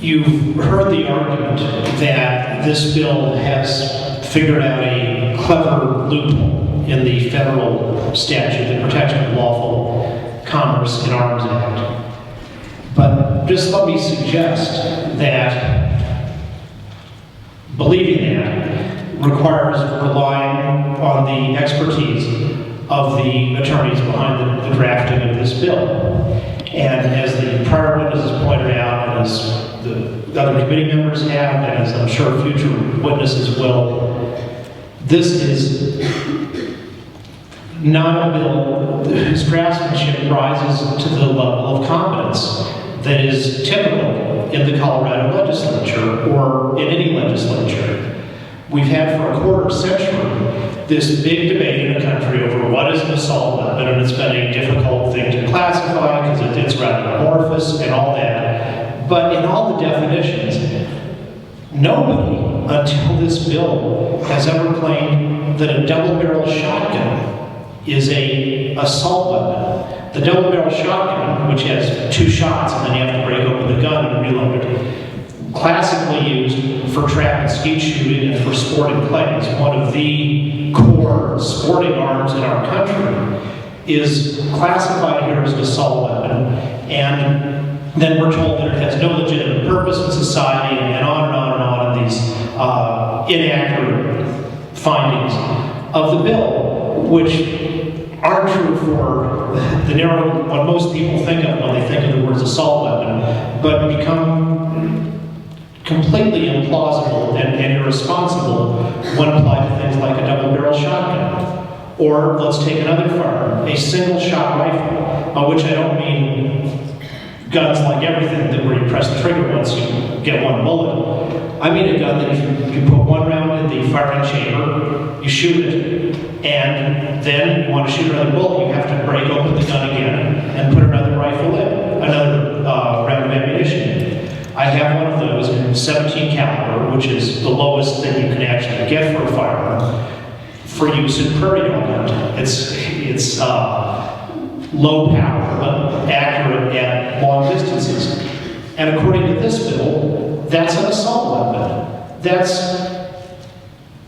You've heard the argument that this bill has figured out a clever loophole in the federal statute, the Protection of Lawful Commerce in Arms Act. But just let me suggest that believing that requires relying on the expertise of the attorneys behind the drafting of this bill. And as the prior witnesses pointed out, and as the other committee members have, and as I'm sure future witnesses will, this is not a bill whose draftsmanship rises to the level of competence that is typical in the Colorado legislature or in any legislature. We've had for a quarter century this big debate in the country over what is an assault weapon, and it's been a difficult thing to classify because it's rather amorphous and all that. But in all the definitions, nobody until this bill has ever claimed that a double-barrel shotgun is an assault weapon. The double-barrel shotgun, which has 2 shots and then you have to break open the gun and reload it, classically used for trap and skeet shooting and for sporting clays, one of the core sporting arms in our country, is classified here as an assault weapon, and then we're told that it has no legitimate purpose in society, and on and on and on, and these inaccurate findings of the bill, which aren't true for the narrow, what most people think of when they think of the words assault weapon, but become completely implausible and irresponsible when applied to things like a double-barrel shotgun. Or let's take another firearm, a single-shot rifle, by which I don't mean guns like everything that where you press the trigger once you get one bullet. I mean a gun that if you put one round in the firing chamber, you shoot it, and then you want to shoot another bullet, you have to break open the gun again and put another rifle in, another round of ammunition. I have one of those in 17 caliber, which is the lowest thing you can actually get for a firearm, for use in prairie dog hunting. It's low power, but accurate at long distances. And according to this bill, that's an assault weapon. That's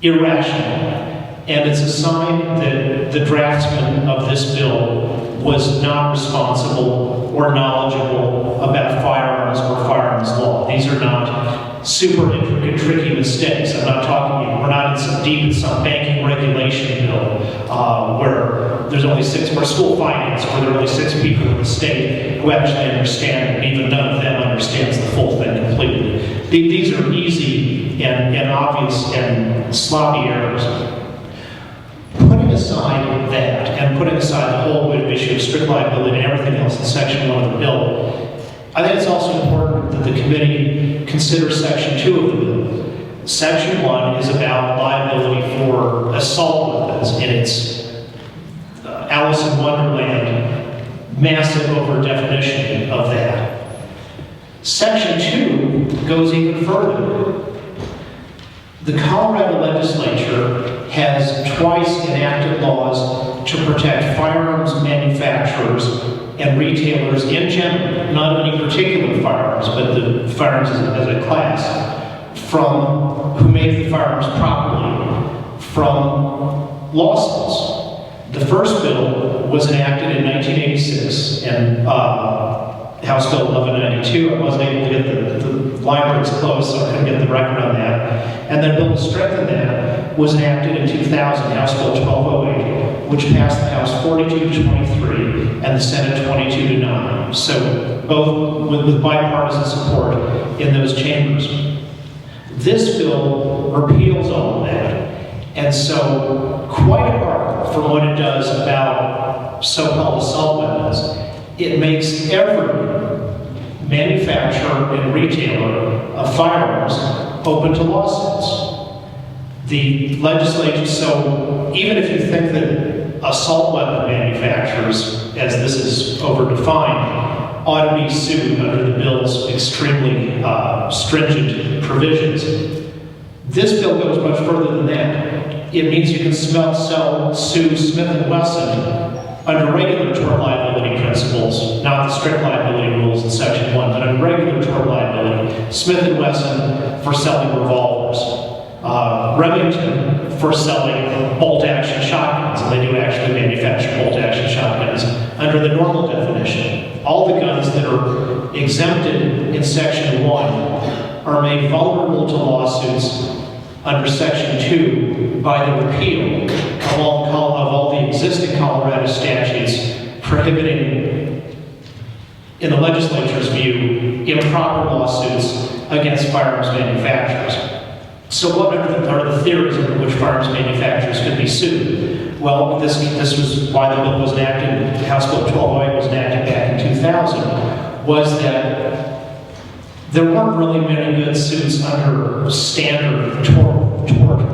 irrational. And it's a sign that the draftsman of this bill was not responsible or knowledgeable about firearms or firearms law. These are not super intricate, tricky mistakes. I'm not talking, we're not deep in some banking regulation bill where there's only 6, or school finance, where there are only 6 people in the state who actually understand it, and even none of them understands the full thing completely. These are easy and obvious and sloppy errors. Putting aside that, and putting aside the whole issue of strict liability and everything else in Section 1 of the bill, I think it's also important that the committee consider Section 2 of the bill. Section 1 is about liability for assault weapons, and it's Alice in Wonderland, massive over-definition of that. Section 2 goes even further. The Colorado legislature has twice enacted laws to protect firearms manufacturers and retailers in general, not any particular firearms, but the firearms as a class, from who make the firearms properly, from lawsuits. The first bill was enacted in 1986, and House Bill 1192. I wasn't able to get the libraries closed, so I couldn't get the record on that. And then a bill to strengthen that was enacted in 2000, House Bill 1208, which passed the House 42-23 and the Senate 22-9. So both with bipartisan support in those chambers. This bill repeals all of that. And so, quite apart from what it does about so-called assault weapons, it makes every manufacturer and retailer of firearms open to lawsuits. The legislature, so even if you think that assault weapon manufacturers, as this is overdefined, ought to be sued under the bill's extremely stringent provisions, this bill goes much further than that. It means you can sue Smith & Wesson under regular tort liability principles, not the strict liability rules in Section 1, but under regular tort liability, Smith & Wesson for selling revolvers, Remington for selling bolt-action shotguns, and they do actually manufacture bolt-action shotguns under the normal definition. All the guns that are exempted in Section 1 are made vulnerable to lawsuits under Section 2 by the repeal of all the existing Colorado statutes prohibiting, in the legislature's view, improper lawsuits against firearms manufacturers. So what are the theories under which firearms manufacturers could be sued? Well, this was why the bill was enacted, House Bill 1208 was enacted back in 2000, was that there weren't really many good suits under standard tort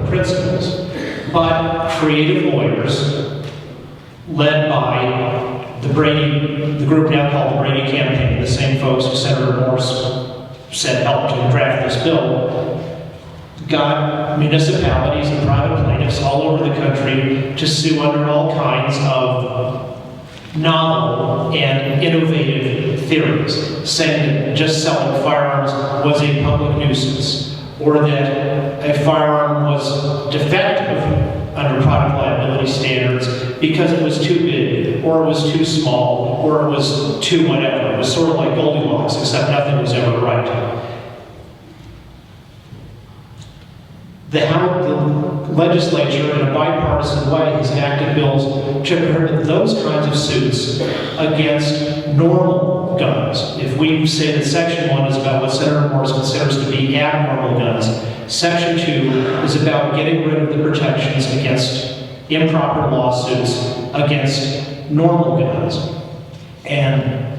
principles, but creative lawyers, led by the group now called the Brady Campaign, the same folks who Senator Morse said helped to draft this bill, got municipalities and private plaintiffs all over the country to sue under all kinds of novel and innovative theories, saying that just selling firearms was a public nuisance, or that a firearm was defective under product liability standards because it was too big, or it was too small, or it was too whatever. It was sort of like Goldilocks, except nothing was ever right. The legislature, in a bipartisan way, has enacted bills to prohibit those kinds of suits against normal guns. If we say that Section 1 is about what Senator Morse considers to be abnormal guns, Section 2 is about getting rid of the protections against improper lawsuits against normal guns. And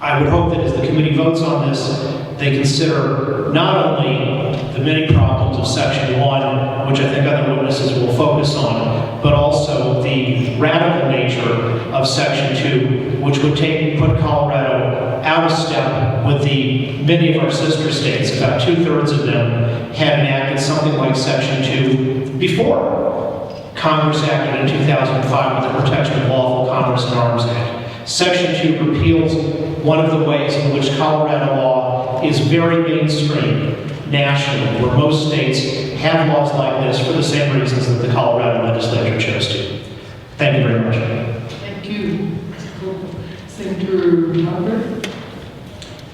I would hope that as the committee votes on this, they consider not only the many problems of Section 1, which I think other witnesses will focus on, but also the radical nature of Section 2, which would put Colorado out of step with many of our sister states. About 2/3 of them had enacted something like Section 2 before Congress acted in 2005 with the Protection of Lawful Commerce in Arms Act. Section 2 repeals one of the ways in which Colorado law is very mainstream nationally, where most states have laws like this for the same reasons that the Colorado legislature chose to. Thank you very much. Thank you. Senator Robert?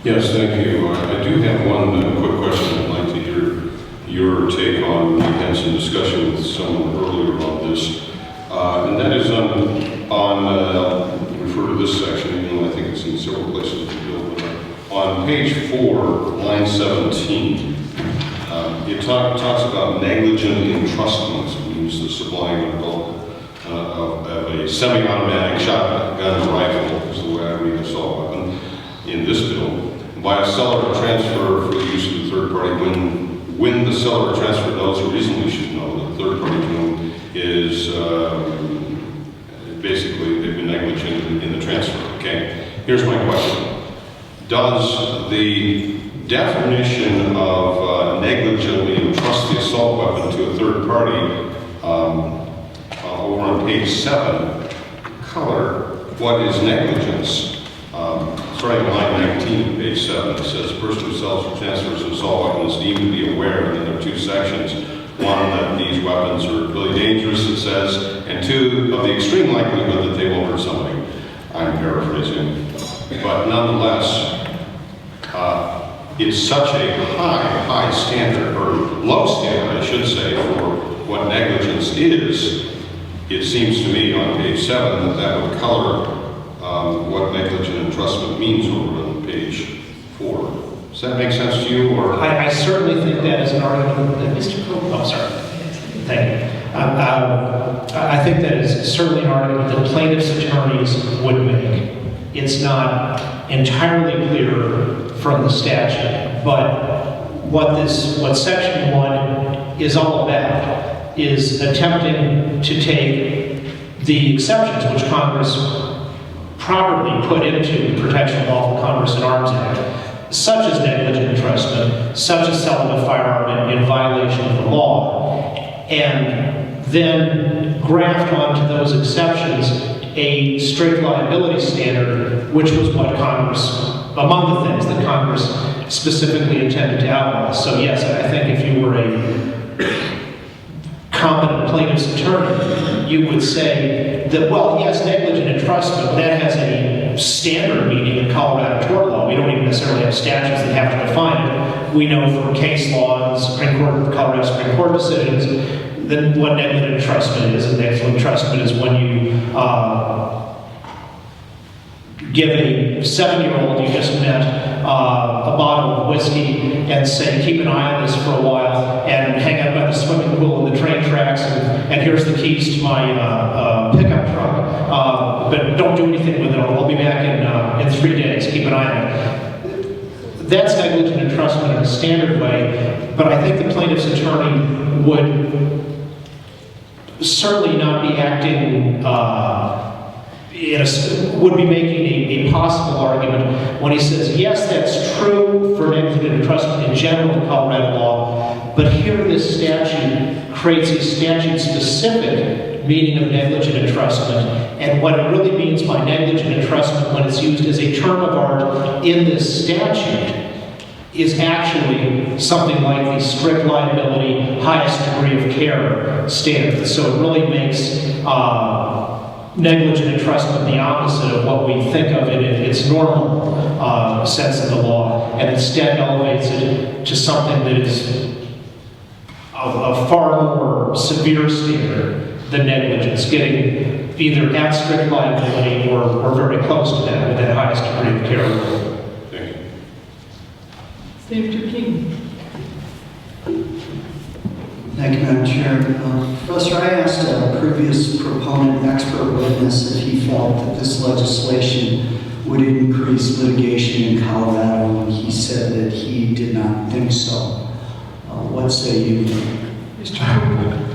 Yes, thank you. I do have one quick question. I'd like to hear your take on. We had some discussion with someone earlier about this, and that is on refer to this section, even though I think it's in several places of the bill, but on page 4, line 17, it talks about negligent entrustment. We use the sublime of a semi-automatic shotgun rifle, is the way I read the assault weapon, in this bill, by a seller or transfer for the use of the third party when the seller or transfer knows or reasonably should know that the third party doing is basically they've been negligent in the transfer. Okay, here's my question. Does the definition of negligently entrust the assault weapon to a third party over on page 7 color what is negligence? Starting on line 19, page 7, it says, the person who sells or transfers an assault weapon is deemed to be aware, and then there are 2 sections. One, that these weapons are really dangerous, it says, and 2, of the extreme likelihood that they will hurt somebody. I'm paraphrasing. But nonetheless, it's such a high standard, or low standard, I should say, for what negligence is. It seems to me on page 7 that would color what negligent entrustment means over on page 4. Does that make sense to you? Or I certainly think that is an argument that Mr. Kopel, oh, sorry. Thank you. I think that is certainly an argument that plaintiffs' attorneys would make. It's not entirely clear from the statute, but what Section 1 is all about is attempting to take the exceptions which Congress properly put into the Protection of Lawful Commerce in Arms Act, such as negligent entrustment, such as selling a firearm in violation of the law, and then graft onto those exceptions a strict liability standard, which was what Congress among the things that Congress specifically intended to outlaw. So yes, I think if you were a competent plaintiff's attorney, you would say that, well, yes, negligent entrustment, that has a standard meaning in Colorado tort law. We don't even necessarily have statutes that have to define it. We know from case law and Colorado Supreme Court decisions that what negligent entrustment is. And negligent entrustment is when you give a 7-year-old you just met a bottle of whiskey and say, keep an eye on this for a while and hang out by the swimming pool and the train tracks and here's the keys to my pickup truck. But don't do anything with it. I'll be back in 3 days. Keep an eye on it. That's negligent entrustment in a standard way, but I think the plaintiff's attorney would certainly not be acting would be making a possible argument when he says, yes, that's true for negligent entrustment in general in Colorado law, but here this statute creates a statute-specific meaning of negligent entrustment, and what it really means by negligent entrustment when it's used as a term of art in this statute is actually something like the strict liability, highest degree of care standard. So it really makes negligent entrustment the opposite of what we think of it in its normal sense of the law, and instead elevates it to something that is a far more severe standard than negligence, getting either at strict liability or very close to that with that highest degree of care. Thank you. Senator King. Thank you, Madam Chair. Professor, I asked a previous proponent, expert witness, if he felt that this legislation would increase litigation in Colorado, and he said that he did not think so. What say you? Mr. Kopel.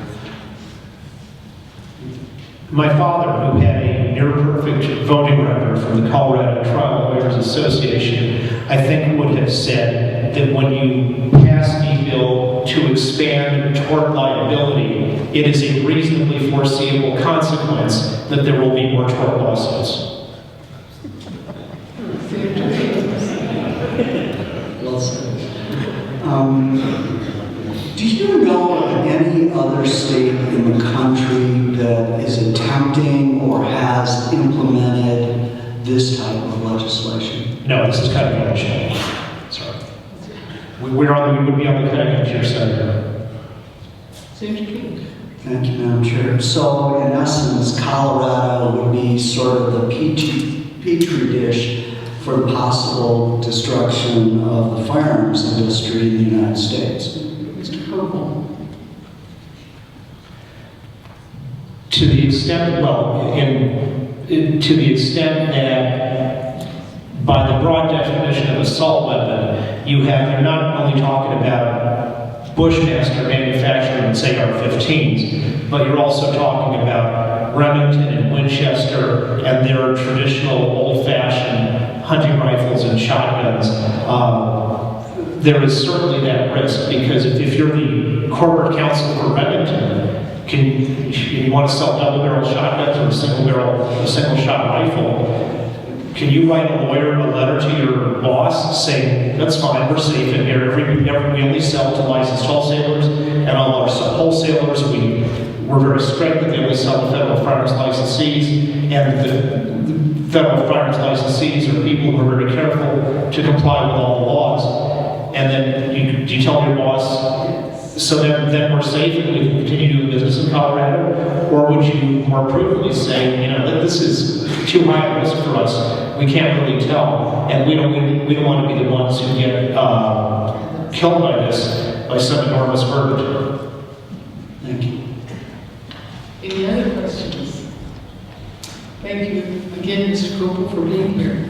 My father, who had a near-perfect voting record from the Colorado Trial Lawyers Association, I think would have said that when you pass a bill to expand tort liability, it is a reasonably foreseeable consequence that there will be more tort lawsuits. Senator King. Well said. Do you know of any other state in the country that is attempting or has implemented this type of legislation? No, this is cutting edge. Sorry. We would be on the cutting edge here, Senator. Senator King. Thank you, Madam Chair. So, in essence, Colorado would be sort of the petri dish for the possible destruction of the firearms industry in the United States. Mr. Kopel. To the extent, to the extent that by the broad definition of assault weapon, you're not only talking about Bushmaster manufacturing, say, AR-15s, but you're also talking about Remington and Winchester and their traditional old-fashioned hunting rifles and shotguns. There is certainly that risk, because if you're the corporate counsel for Remington, you want to sell double-barrel shotguns or a single-shot rifle, can you write a letter to your boss saying, that's fine, we're safe in here, we only sell to licensed wholesalers, and all our wholesalers, we're very strict that they only sell to federal firearms licensees, and the federal firearms licensees are people who are very careful to comply with all the laws. And then you tell your boss, so then we're safe and we can continue doing business in Colorado? Or would you more prudently say, this is too high a risk for us, we can't really tell, and we don't want to be the ones who get killed by this, by some enormous verdict. Thank you. Any other questions? Thank you again, Mr. Kopel, for being here.